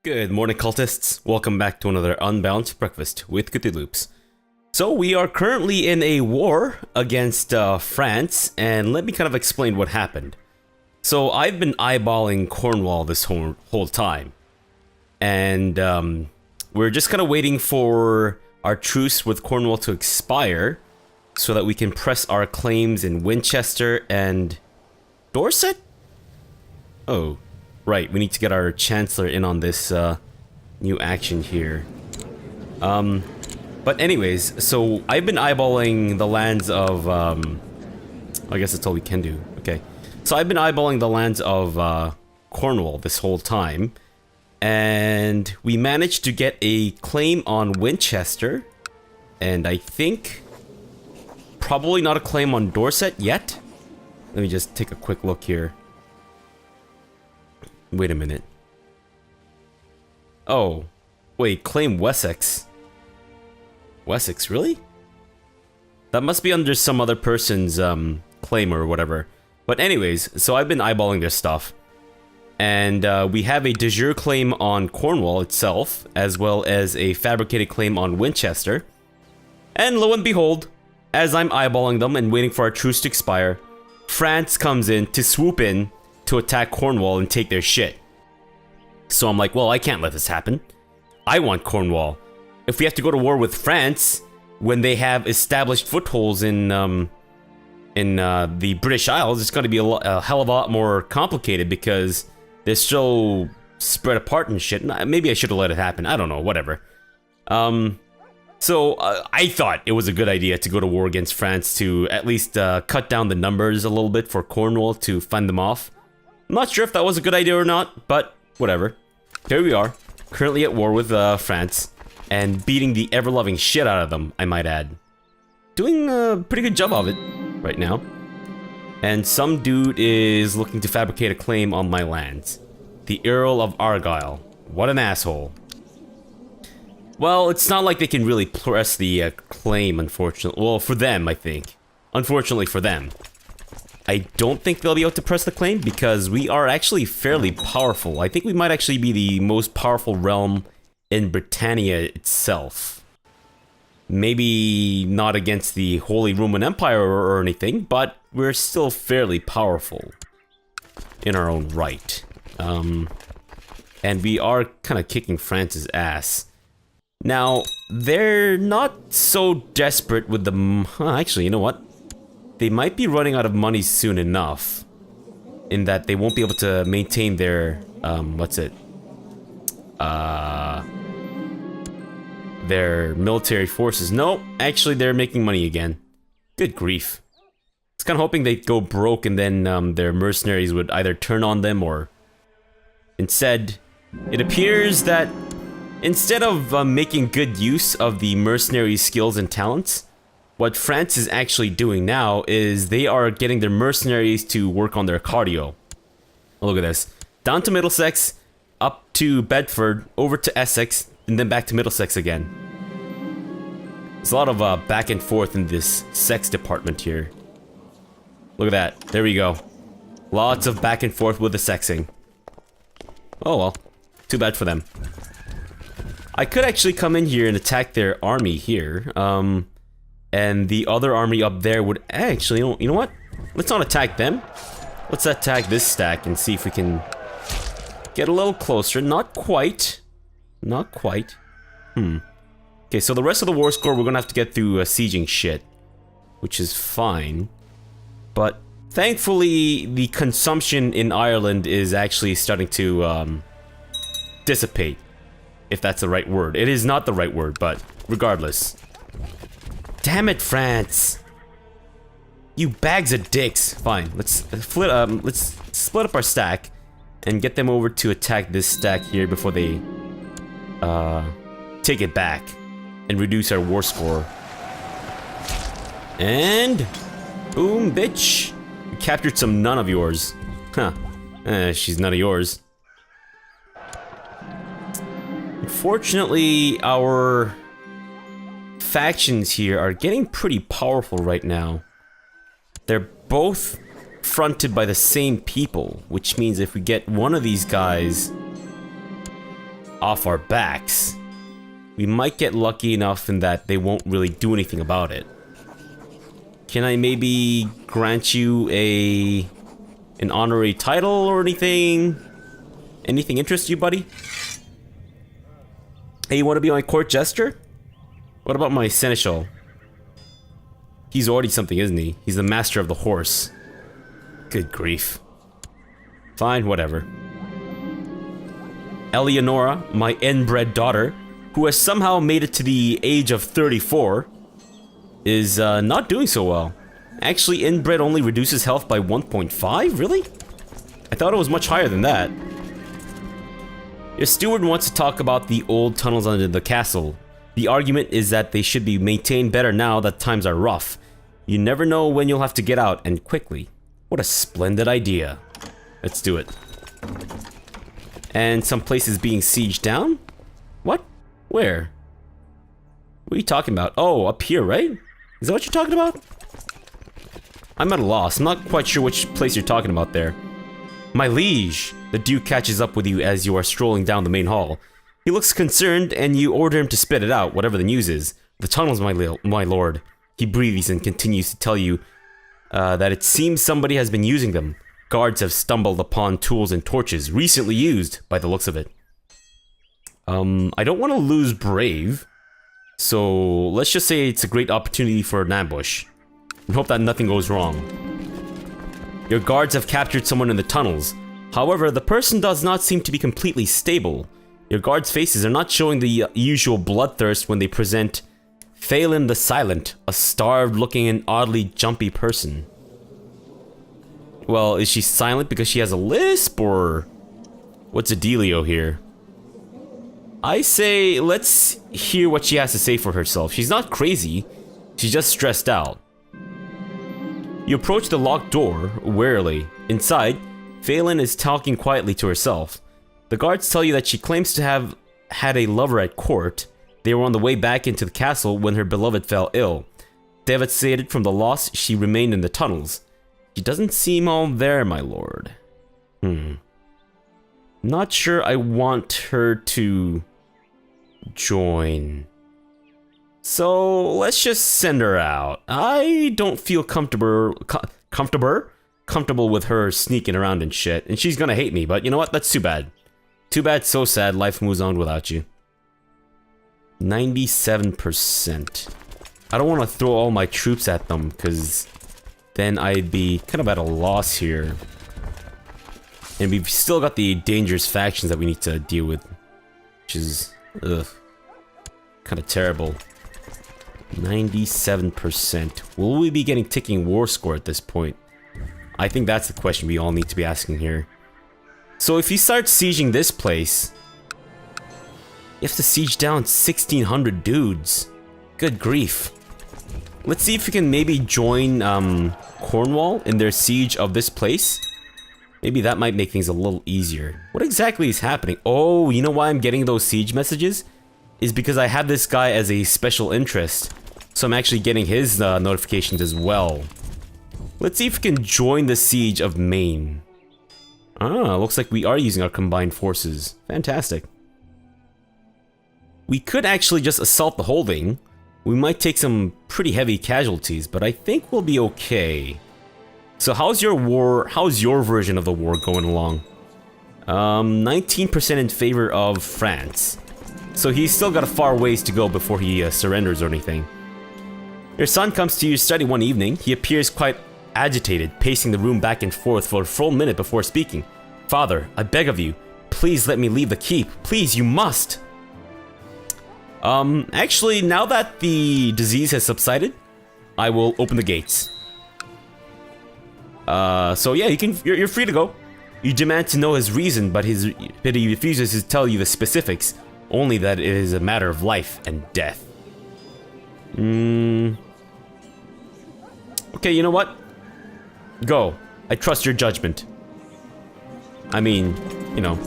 Good morning, cultists. Welcome back to another Unbalanced Breakfast with Cthulhu's. So we are currently in a war against France, and let me kind of explain what happened. So I've been eyeballing Cornwall this whole time, and we're just kind of waiting for our truce with Cornwall to expire so that we can press our claims in Winchester and Dorset? Oh. Right, we need to get our Chancellor in on this new action here. But anyways, so I've been eyeballing the lands of, I guess that's all we can do. Okay. So I've been eyeballing the lands of Cornwall this whole time. And we managed to get a claim on Winchester. And I think probably not a claim on Dorset yet. Let me just take a quick look here. Wait a minute. Oh, wait, claim Wessex. Wessex, really? That must be under some other person's claim or whatever. But anyways, so I've been eyeballing this stuff. And we have a de jure claim on Cornwall itself, as well as a fabricated claim on Winchester. And lo and behold, as I'm eyeballing them and waiting for our truce to expire, France comes in to swoop in to attack Cornwall and take their shit. So I'm like, well, I can't let this happen. I want Cornwall. If we have to go to war with France when they have established footholds in the British Isles, it's going to be a hell of a lot more complicated because they're so spread apart and shit. Maybe I should have let it happen. I don't know. Whatever. So I thought it was a good idea to go to war against France to at least cut down the numbers a little bit for Cornwall to fend them off. I'm not sure if that was a good idea or not, but whatever. Here we are, currently at war with France, and beating the ever-loving shit out of them, I might add. Doing a pretty good job of it right now. And some dude is looking to fabricate a claim on my lands. The Earl of Argyle. What an asshole. Well, it's not like they can really press the claim, unfortunately. Well, for them, I think. Unfortunately for them. I don't think they'll be able to press the claim because we are actually fairly powerful. I think we might actually be the most powerful realm in Britannia itself. Maybe not against the Holy Roman Empire or anything, but we're still fairly powerful in our own right. And we are kind of kicking France's ass. Now, they're not so desperate with the... actually, you know what? They might be running out of money soon enough, in that they won't be able to maintain their, their military forces. No, actually they're making money again. Good grief. I was kind of hoping they'd go broke and then their mercenaries would either turn on them or... Instead, it appears that instead of making good use of the mercenaries' skills and talents, what France is actually doing now is they are getting their mercenaries to work on their cardio. Look at this. Down to Middlesex, up to Bedford, over to Essex, and then back to Middlesex again. There's a lot of back and forth in this sex department here. Look at that. There we go. Lots of back and forth with the sexing. Oh well. Too bad for them. I could actually come in here and attack their army here. And the other army up there would actually, you know what? Let's not attack them. Let's attack this stack and see if we can get a little closer. Not quite. Not quite. Okay, so the rest of the war score, we're gonna have to get through sieging shit, which is fine. But thankfully, the consumption in Ireland is actually starting to dissipate, if that's the right word. It is not the right word, but regardless. Damn it, France! You bags of dicks. Fine, let's split up our stack and get them over to attack this stack here before they take it back and reduce our war score. And boom, bitch! We captured some none of yours. Huh? She's none of yours. Unfortunately, our factions here are getting pretty powerful right now. They're both fronted by the same people, which means if we get one of these guys off our backs, we might get lucky enough in that they won't really do anything about it. Can I maybe grant you an honorary title or anything? Anything interest you, buddy? Hey, you want to be my court jester? What about my seneschal? He's already something, isn't he? He's the master of the horse. Good grief. Fine, whatever. Eleonora, my inbred daughter, who has somehow made it to the age of 34, is not doing so well. Actually, inbred only reduces health by 1.5? Really? I thought it was much higher than that. Your steward wants to talk about the old tunnels under the castle. The argument is that they should be maintained better now that times are rough. You never know when you'll have to get out, and quickly. What a splendid idea. Let's do it. And some places being sieged down? What? Where? What are you talking about? Oh, up here, right? Is that what you're talking about? I'm at a loss. I'm not quite sure which place you're talking about there. My liege! The Duke catches up with you as you are strolling down the main hall. He looks concerned, and you order him to spit it out, whatever the news is. The tunnels, my lord. He breathes and continues to tell you that it seems somebody has been using them. Guards have stumbled upon tools and torches, recently used, by the looks of it. I don't want to lose Brave, so let's just say it's a great opportunity for an ambush. And hope that nothing goes wrong. Your guards have captured someone in the tunnels. However, the person does not seem to be completely stable. Your guards' faces are not showing the usual bloodthirst when they present Phelan the Silent, a starved-looking and oddly jumpy person. Well, is she silent because she has a lisp, or what's the dealio here? I say, let's hear what she has to say for herself. She's not crazy, she's just stressed out. You approach the locked door, warily. Inside, Phelan is talking quietly to herself. The guards tell you that she claims to have had a lover at court. They were on the way back into the castle when her beloved fell ill. Devastated from the loss, she remained in the tunnels. She doesn't seem all there, my lord. Not sure I want her to join. So let's just send her out. I don't feel comfortable with her sneaking around and shit. And she's gonna hate me, but you know what? That's too bad. Too bad, so sad. Life moves on without you. 97%. I don't want to throw all my troops at them, because then I'd be kind of at a loss here. And we've still got the dangerous factions that we need to deal with, which is, ugh, kind of terrible. 97%. Will we be getting ticking war score at this point? I think that's the question we all need to be asking here. So if you start sieging this place, you have to siege down 1,600 dudes. Good grief. Let's see if we can maybe join Cornwall in their siege of this place. Maybe that might make things a little easier. What exactly is happening? Oh, you know why I'm getting those siege messages? Is because I have this guy as a special interest. So I'm actually getting his notifications as well. Let's see if we can join the siege of Maine. Ah, looks like we are using our combined forces. Fantastic. We could actually just assault the holding. We might take some pretty heavy casualties, but I think we'll be okay. So how's your version of the war going along? 19% in favor of France. So he's still got a far ways to go before he surrenders or anything. Your son comes to your study one evening. He appears quite agitated, pacing the room back and forth for a full minute before speaking. Father, I beg of you, please let me leave the keep. Please, you must. Actually, now that the disease has subsided, I will open the gates. So yeah, you're free to go. You demand to know his reason, but he refuses to tell you the specifics, only that it is a matter of life and death. Okay, you know what? Go. I trust your judgment. I mean, you know.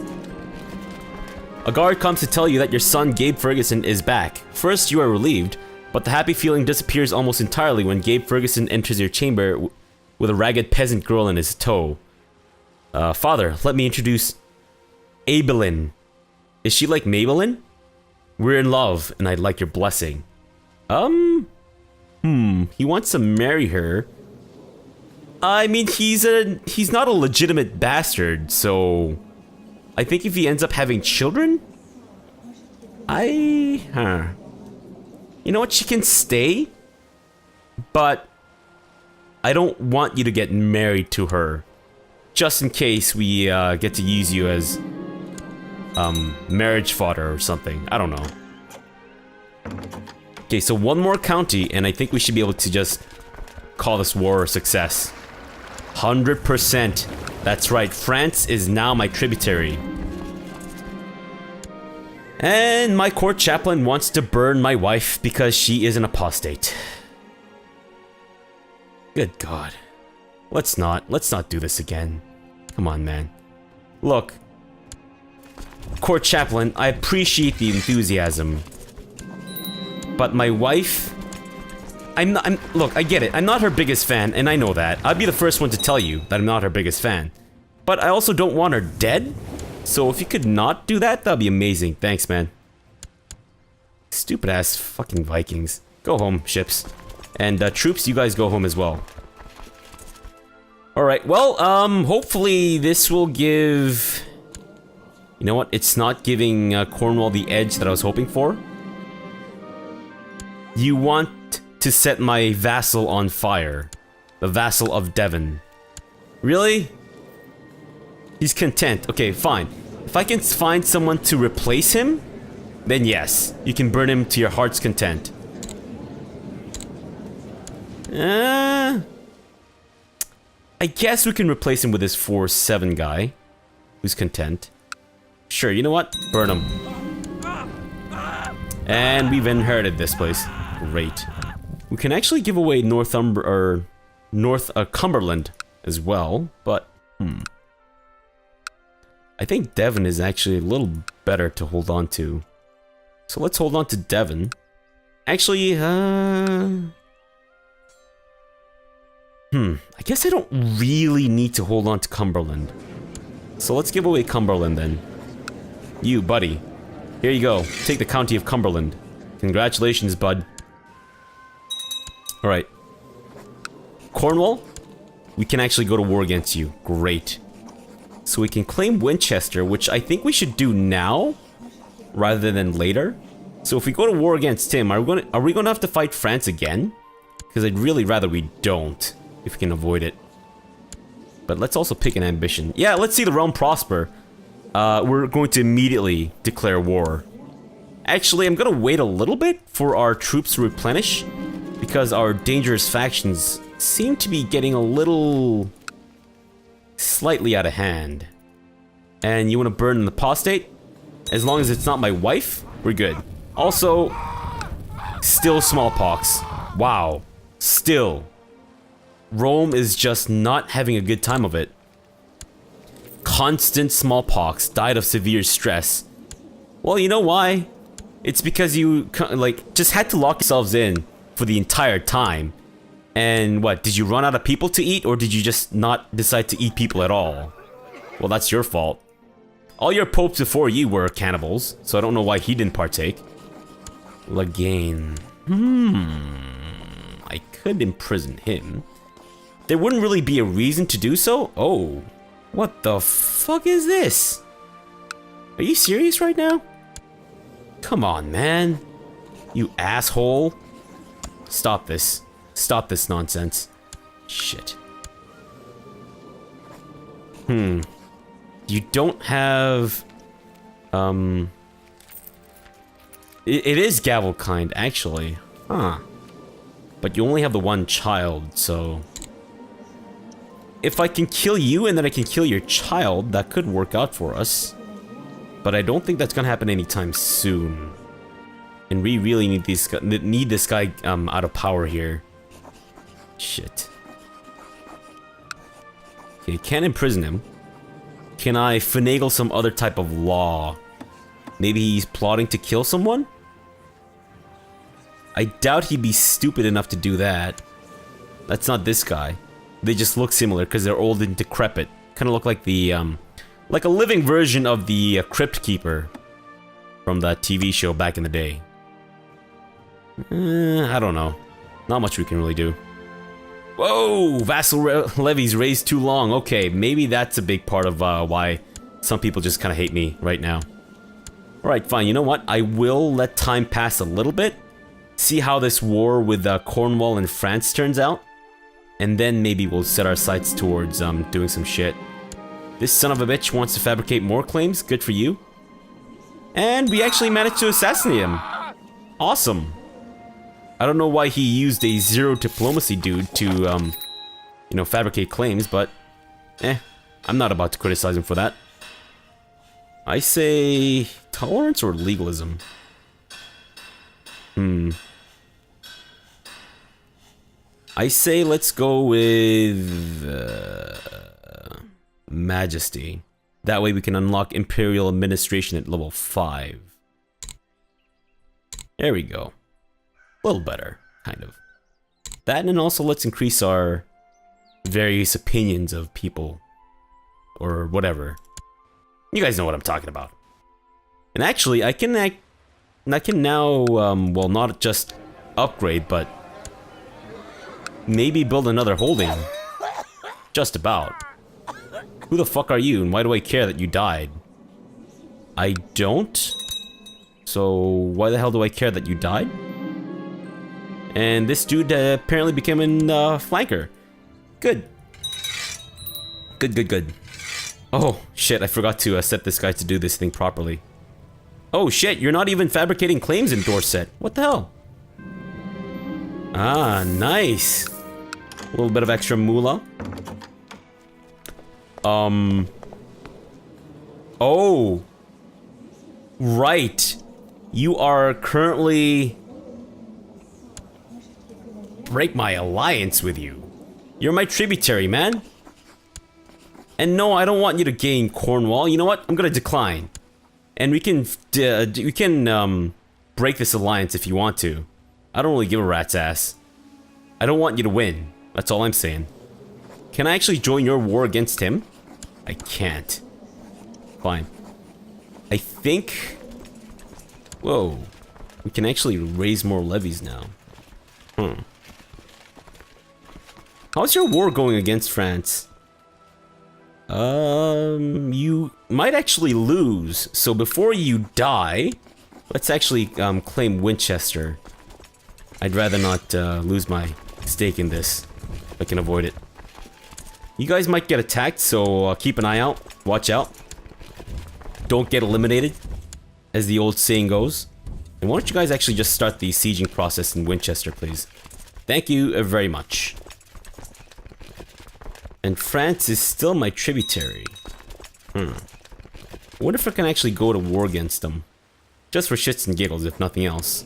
A guard comes to tell you that your son, Gabe Ferguson, is back. First, you are relieved, but the happy feeling disappears almost entirely when Gabe Ferguson enters your chamber with a ragged peasant girl in his tow. Father, let me introduce Abelin. Is she like Maybelline? We're in love, and I'd like your blessing. He wants to marry her. I mean, he's not a legitimate bastard, so I think if he ends up having children, you know what, she can stay, but I don't want you to get married to her, just in case we get to use you as marriage fodder or something. I don't know. Okay, so one more county, and I think we should be able to just call this war a success. 100%. That's right, France is now my tributary. And my court chaplain wants to burn my wife because she is an apostate. Good God. Let's not do this again. Come on, man. Look. Court chaplain, I appreciate the enthusiasm. But my wife, look, I get it. I'm not her biggest fan, and I know that. I'd be the first one to tell you that I'm not her biggest fan. But I also don't want her dead. So if you could not do that, that'd be amazing. Thanks, man. Stupid ass fucking Vikings. Go home, ships. And troops, you guys go home as well. Alright, well, hopefully this will give... You know what? It's not giving Cornwall the edge that I was hoping for. You want to set my vassal on fire. The vassal of Devon. Really? He's content. Okay, fine. If I can find someone to replace him, then yes, you can burn him to your heart's content. I guess we can replace him with this 4-7 guy who's content. Sure, you know what? Burn him. And we've inherited this place. Great. We can actually give away Cumberland as well, but I think Devon is actually a little better to hold on to. So let's hold on to Devon. Actually, I guess I don't really need to hold on to Cumberland. So let's give away Cumberland then. You, buddy. Here you go. Take the county of Cumberland. Congratulations, bud. Alright. Cornwall? We can actually go to war against you. Great. So we can claim Winchester, which I think we should do now, rather than later. So if we go to war against him, are we gonna have to fight France again? Because I'd really rather we don't, if we can avoid it. But let's also pick an ambition. Yeah, let's see the realm prosper. We're going to immediately declare war. Actually, I'm gonna wait a little bit for our troops to replenish, because our dangerous factions seem to be getting a little... slightly out of hand. And you want to burn an apostate? As long as it's not my wife, we're good. Also, still smallpox. Wow. Still. Rome is just not having a good time of it. Constant smallpox, died of severe stress. Well, you know why? It's because you, like, just had to lock yourselves in for the entire time. And what, did you run out of people to eat, or did you just not decide to eat people at all? Well, that's your fault. All your popes before you were cannibals, so I don't know why he didn't partake. Lagain. I could imprison him. There wouldn't really be a reason to do so? Oh. What the fuck is this? Are you serious right now? Come on, man. You asshole. Stop this. Stop this nonsense. Shit. You don't have... It is Gavelkind, actually. Huh. But you only have the one child, so... If I can kill you and then I can kill your child, that could work out for us. But I don't think that's gonna happen anytime soon. And we really need this guy out of power here. Shit. Okay, can't imprison him. Can I finagle some other type of law? Maybe he's plotting to kill someone? I doubt he'd be stupid enough to do that. That's not this guy. They just look similar because they're old and decrepit. Kind of look like the, like a living version of the Crypt Keeper. from that TV show back in the day. I don't know. Not much we can really do. Whoa! Vassal levies raised too long. Okay, maybe that's a big part of why some people just kind of hate me right now. Alright, fine. You know what? I will let time pass a little bit. See how this war with Cornwall and France turns out. And then maybe we'll set our sights towards doing some shit. This son of a bitch wants to fabricate more claims. Good for you. And we actually managed to assassinate him. Awesome. I don't know why he used a zero diplomacy dude to, you know, fabricate claims, but I'm not about to criticize him for that. I say tolerance or legalism? I say let's go with Majesty. That way we can unlock Imperial Administration at level 5. There we go. A little better, kind of. That, and also let's increase our various opinions of people. Or whatever. You guys know what I'm talking about. And actually, I can now, well, not just upgrade, but maybe build another holding. Just about. Who the fuck are you, and why do I care that you died? I don't? So, why the hell do I care that you died? And this dude apparently became a flanker. Good. Good. Oh, shit, I forgot to set this guy to do this thing properly. Oh, shit, you're not even fabricating claims in Dorset. What the hell? Ah, nice. A little bit of extra moolah. Oh. Right. You are currently... Break my alliance with you. You're my tributary, man. And no, I don't want you to gain Cornwall. You know what? I'm gonna decline. And we can break this alliance if you want to. I don't really give a rat's ass. I don't want you to win. That's all I'm saying. Can I actually join your war against him? I can't. Fine. I think... Whoa. We can actually raise more levies now. How's your war going against France? You might actually lose. So before you die, let's actually claim Winchester. I'd rather not lose my stake in this if I can avoid it. You guys might get attacked, so keep an eye out. Watch out. Don't get eliminated, as the old saying goes. And why don't you guys actually just start the sieging process in Winchester, please? Thank you very much. And France is still my tributary. I wonder if I can actually go to war against them. Just for shits and giggles, if nothing else.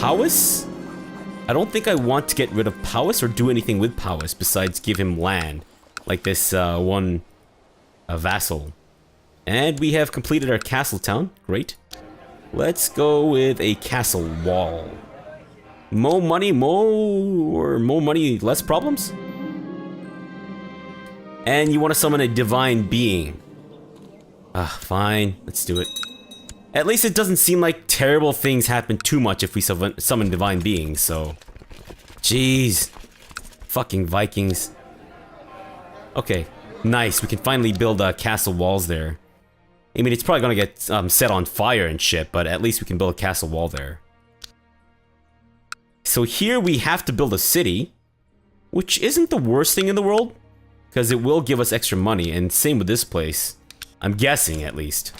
Powys? I don't think I want to get rid of Powys or do anything with Powys besides give him land. Like this one vassal. And we have completed our castle town. Great. Let's go with a castle wall. More money, more money, less problems? And you want to summon a divine being. Fine. Let's do it. At least it doesn't seem like terrible things happen too much if we summon divine beings, so... Jeez. Fucking Vikings. Okay. Nice. We can finally build castle walls there. I mean, it's probably gonna get set on fire and shit, but at least we can build a castle wall there. So here we have to build a city, which isn't the worst thing in the world, because it will give us extra money, and same with this place. I'm guessing, at least.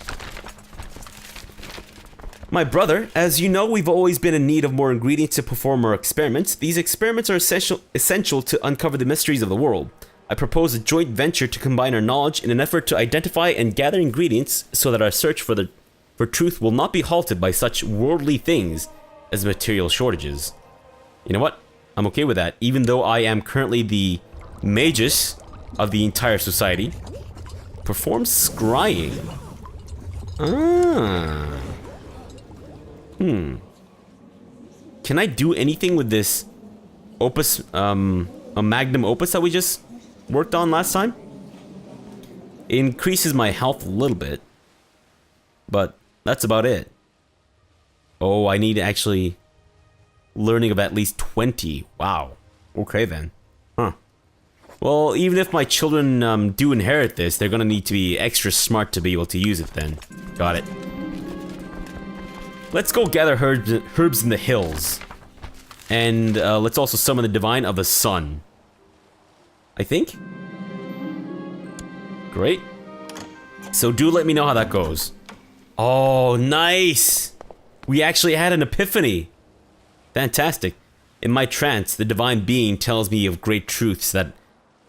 My brother, as you know, we've always been in need of more ingredients to perform our experiments. These experiments are essential to uncover the mysteries of the world. I propose a joint venture to combine our knowledge in an effort to identify and gather ingredients so that our search for truth will not be halted by such worldly things as material shortages. You know what? I'm okay with that, even though I am currently the magus of the entire society. Perform scrying. Can I do anything with this opus, a magnum opus that we just worked on last time? It increases my health a little bit, but that's about it. Oh, I need actually learning of at least 20. Wow. Okay then. Huh. Well, even if my children do inherit this, they're gonna need to be extra smart to be able to use it then. Got it. Let's go gather herbs in the hills. And let's also summon the Divine of the Sun. I think? Great. So do let me know how that goes. Oh, nice! We actually had an epiphany. Fantastic. In my trance, the divine being tells me of great truths that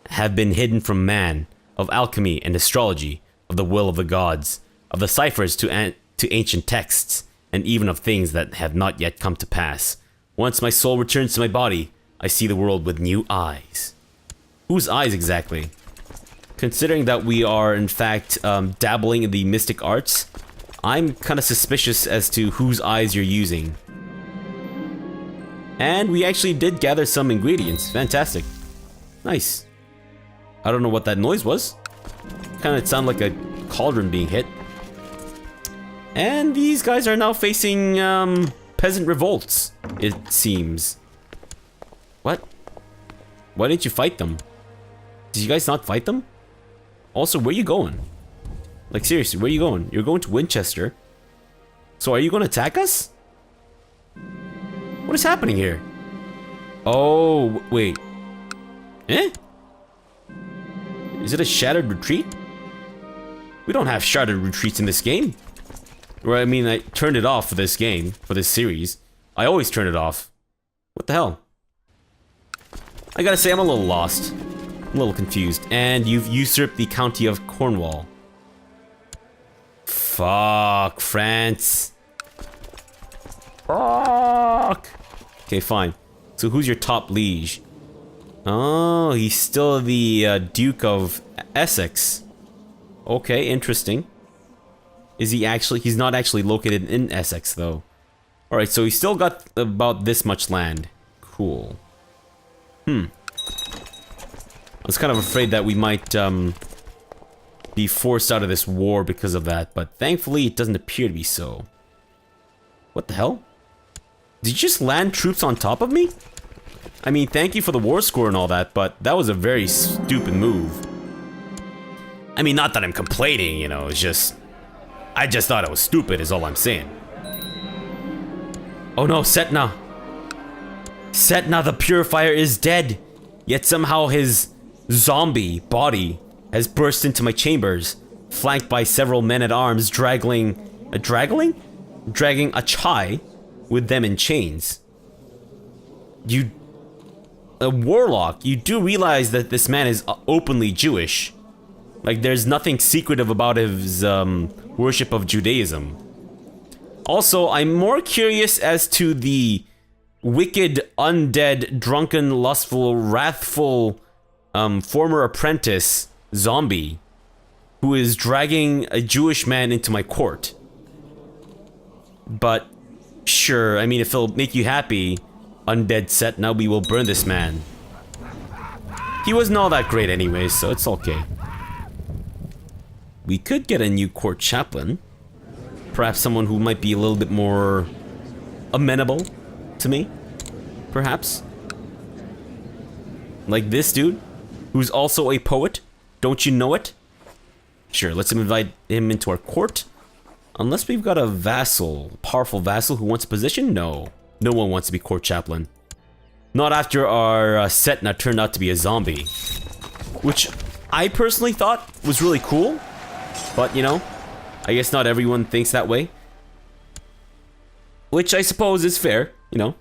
have been hidden from man, of alchemy and astrology, of the will of the gods, of the ciphers to ancient texts, and even of things that have not yet come to pass. Once my soul returns to my body, I see the world with new eyes. Whose eyes exactly? Considering that we are, in fact, dabbling in the mystic arts, I'm kind of suspicious as to whose eyes you're using. And we actually did gather some ingredients. Fantastic. Nice. I don't know what that noise was. Kind of sounded like a cauldron being hit. And these guys are now facing peasant revolts, it seems. What? Why didn't you fight them? Did you guys not fight them? Also, where are you going? Like, seriously, where are you going? You're going to Winchester. So are you going to attack us? What is happening here? Oh, wait. Eh? Is it a shattered retreat? We don't have shattered retreats in this game. Or, I mean, I turned it off for this game, for this series. I always turn it off. What the hell? I gotta say, I'm a little lost. I'm a little confused. And you've usurped the county of Cornwall. Fuck, France. Fuck. Okay, fine. So who's your top liege? Oh, he's still the Duke of Essex. Okay, interesting. Is he actually... He's not actually located in Essex, though. Alright, so he's still got about this much land. Cool. I was kind of afraid that we might, be forced out of this war because of that, but thankfully it doesn't appear to be so. What the hell? Did you just land troops on top of me? I mean, thank you for the war score and all that, but that was a very stupid move. I mean, not that I'm complaining, you know, it's just... I just thought it was stupid is all I'm saying. Oh no, Setna! Setna the Purifier is dead! Yet somehow his zombie body has burst into my chambers, flanked by several men-at-arms dragging a chai with them in chains. A warlock, you do realize that this man is openly Jewish. Like, there's nothing secretive about his worship of Judaism. Also, I'm more curious as to the wicked, undead, drunken, lustful, wrathful former apprentice zombie who is dragging a Jewish man into my court. But sure, I mean, if it'll make you happy, undead set, now we will burn this man. He wasn't all that great anyway, so it's okay. We could get a new court chaplain. Perhaps someone who might be a little bit more amenable to me. Perhaps. Like this dude, who's also a poet. Don't you know it? Sure, let's invite him into our court. Unless we've got a vassal, powerful vassal who wants a position? No. No one wants to be court chaplain. Not after our Setna turned out to be a zombie. Which I personally thought was really cool. But, you know, I guess not everyone thinks that way. Which I suppose is fair, you know.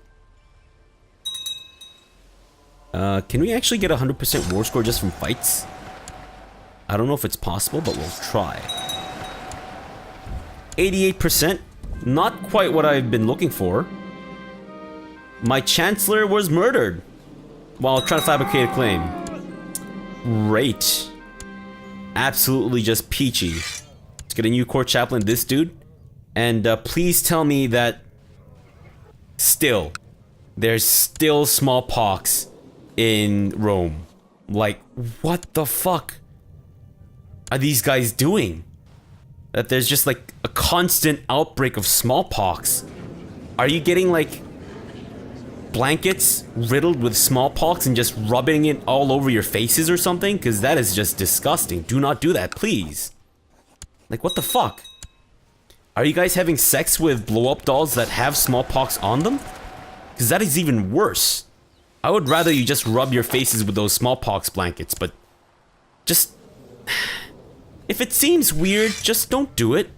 Can we actually get a 100% war score just from fights? I don't know if it's possible, but we'll try. 88%. Not quite what I've been looking for. My chancellor was murdered while trying to fabricate a claim. Great. Absolutely just peachy. Let's get a new court chaplain, this dude. And please tell me that there's still smallpox in Rome. Like, what the fuck are these guys doing? that there's just like a constant outbreak of smallpox. Are you getting like blankets riddled with smallpox and just rubbing it all over your faces or something? Because that is just disgusting. Do not do that, please. Like, what the fuck? Are you guys having sex with blow-up dolls that have smallpox on them? Because that is even worse. I would rather you just rub your faces with those smallpox blankets, but just... if it seems weird, just don't do it.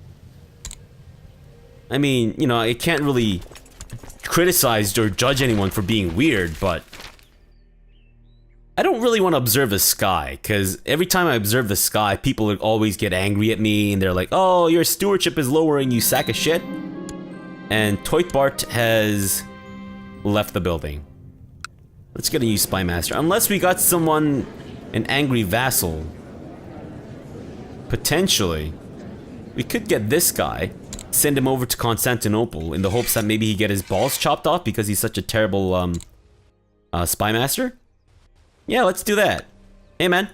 I mean, you know, I can't really criticize or judge anyone for being weird, but I don't really want to observe the sky, because every time I observe the sky, people would always get angry at me, and they're like, oh, your stewardship is lowering, you sack of shit. And Toitbart has left the building. Let's get a new spy master. Unless we got someone, an angry vassal. Potentially. We could get this guy, send him over to Constantinople in the hopes that maybe he get his balls chopped off because he's such a terrible spy master. Yeah, let's do that. Hey, man.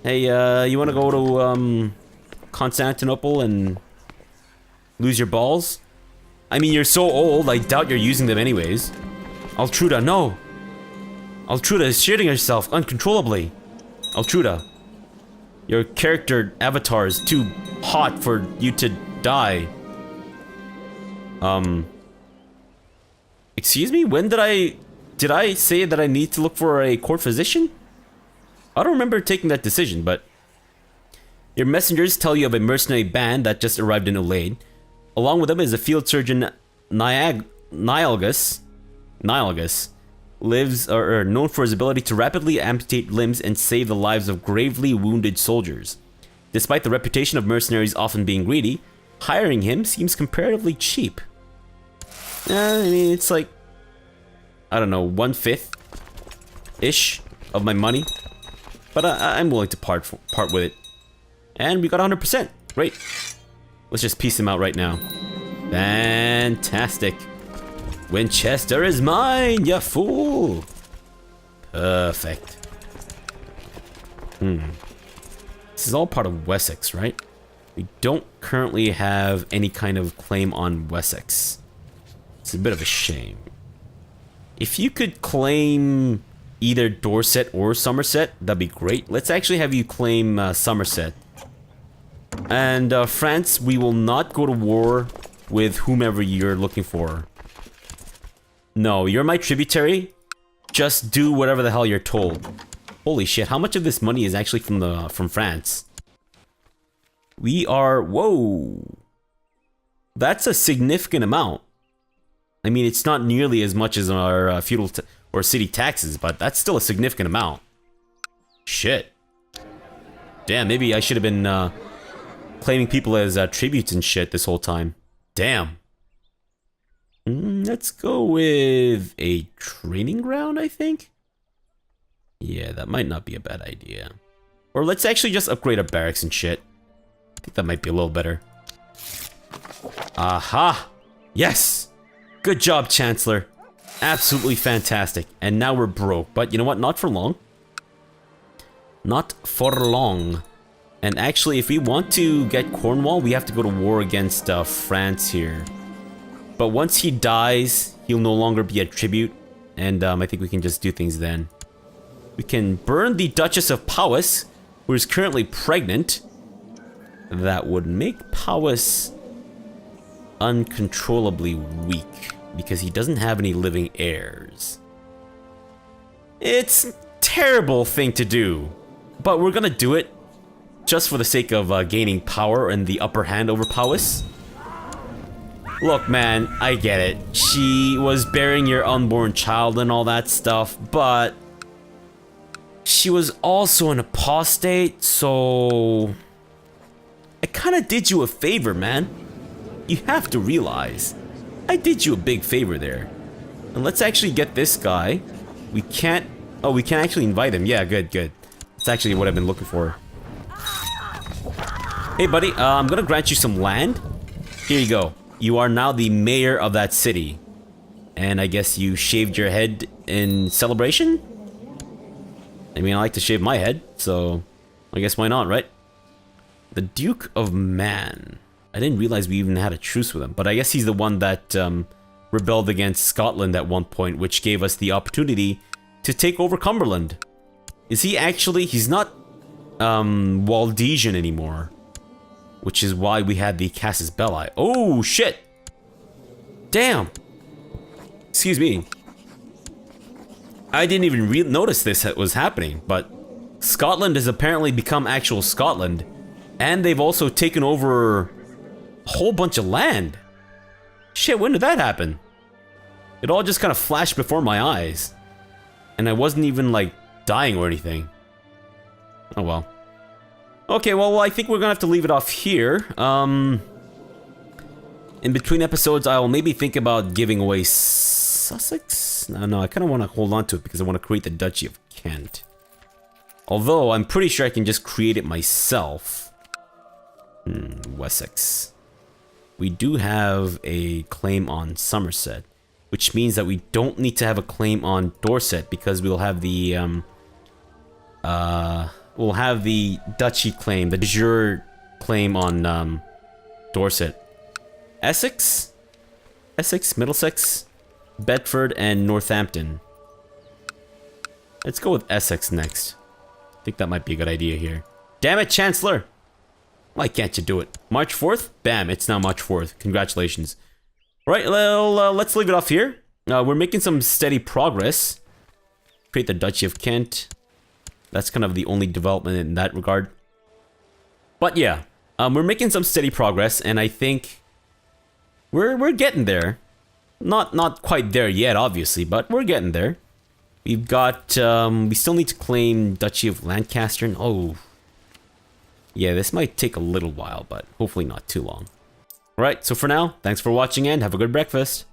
Hey, you wanna go to Constantinople and lose your balls? I mean, you're so old, I doubt you're using them anyways. Altruda, no! Altruda is shitting herself uncontrollably. Altruda, your character avatar is too hot for you to die. Excuse me? When did I say that I need to look for a court physician? I don't remember taking that decision, but your messengers tell you of a mercenary band that just arrived in Umlaut. Along with them is a field surgeon, Nihilgus, lives or known for his ability to rapidly amputate limbs and save the lives of gravely wounded soldiers. Despite the reputation of mercenaries often being greedy, hiring him seems comparatively cheap. I mean, it's like, I don't know, 1/5-ish of my money, but I'm willing to part with it. And we got 100%. Great. Let's just piece him out right now. Fantastic. Winchester is mine, you fool. Perfect. This is all part of Wessex, right? We don't currently have any kind of claim on Wessex. It's a bit of a shame. If you could claim either Dorset or Somerset, that'd be great. Let's actually have you claim Somerset. And France, we will not go to war with whomever you're looking for. No, you're my tributary. Just do whatever the hell you're told. Holy shit, how much of this money is actually from France? We are... whoa. That's a significant amount. I mean, it's not nearly as much as our feudal or city taxes, but that's still a significant amount. Shit. Damn, maybe I should have been claiming people as tributes and shit this whole time. Damn. Let's go with a training ground, I think? Yeah, that might not be a bad idea. Or let's actually just upgrade our barracks and shit. I think that might be a little better. Aha! Yes! Good job, Chancellor. Absolutely fantastic. And now we're broke. But you know what? Not for long. Not for long. And actually, if we want to get Cornwall, we have to go to war against France here. But once he dies, he'll no longer be a tribute. And I think we can just do things then. We can burn the Duchess of Powys, who is currently pregnant. That would make Powys uncontrollably weak, because he doesn't have any living heirs. It's a terrible thing to do, but we're gonna do it just for the sake of gaining power and the upper hand over Powys. Look, man, I get it. She was bearing your unborn child and all that stuff, but she was also an apostate, so I kind of did you a favor, man. You have to realize, I did you a big favor there. And let's actually get this guy. We can't... oh, we can actually invite him. Yeah, good, good. That's actually what I've been looking for. Hey, buddy, I'm gonna grant you some land. Here you go. You are now the mayor of that city. And I guess you shaved your head in celebration? I mean, I like to shave my head, so I guess why not, right? The Duke of Man. I didn't realize we even had a truce with him, but I guess he's the one that rebelled against Scotland at one point, which gave us the opportunity to take over Cumberland. Is he actually... He's not Waldesian anymore, which is why we had the Casus Belli. Oh, shit! Damn! Excuse me. I didn't even notice this was happening, but Scotland has apparently become actual Scotland, and they've also taken over a whole bunch of land. Shit, when did that happen? It all just kind of flashed before my eyes, and I wasn't even, like, dying or anything. Oh well. Okay, well, I think we're gonna have to leave it off here. In between episodes, I'll maybe think about giving away Sussex? No, I kind of want to hold on to it because I want to create the Duchy of Kent. Although, I'm pretty sure I can just create it myself. Wessex. We do have a claim on Somerset, which means that we don't need to have a claim on Dorset because we'll have the, we'll have the Duchy claim, the de jure claim on, Dorset. Essex? Essex, Middlesex, Bedford, and Northampton. Let's go with Essex next. I think that might be a good idea here. Damn it, Chancellor! Why can't you do it? March 4th? Bam, it's now March 4th. Congratulations. Right, well, let's leave it off here. We're making some steady progress. Create the Duchy of Kent. That's kind of the only development in that regard. But yeah, we're making some steady progress, and I think we're getting there. Not quite there yet, obviously, but we're getting there. We've got, we still need to claim Duchy of Lancaster. Oh, yeah, this might take a little while, but hopefully not too long. Alright, so for now, thanks for watching and have a good breakfast.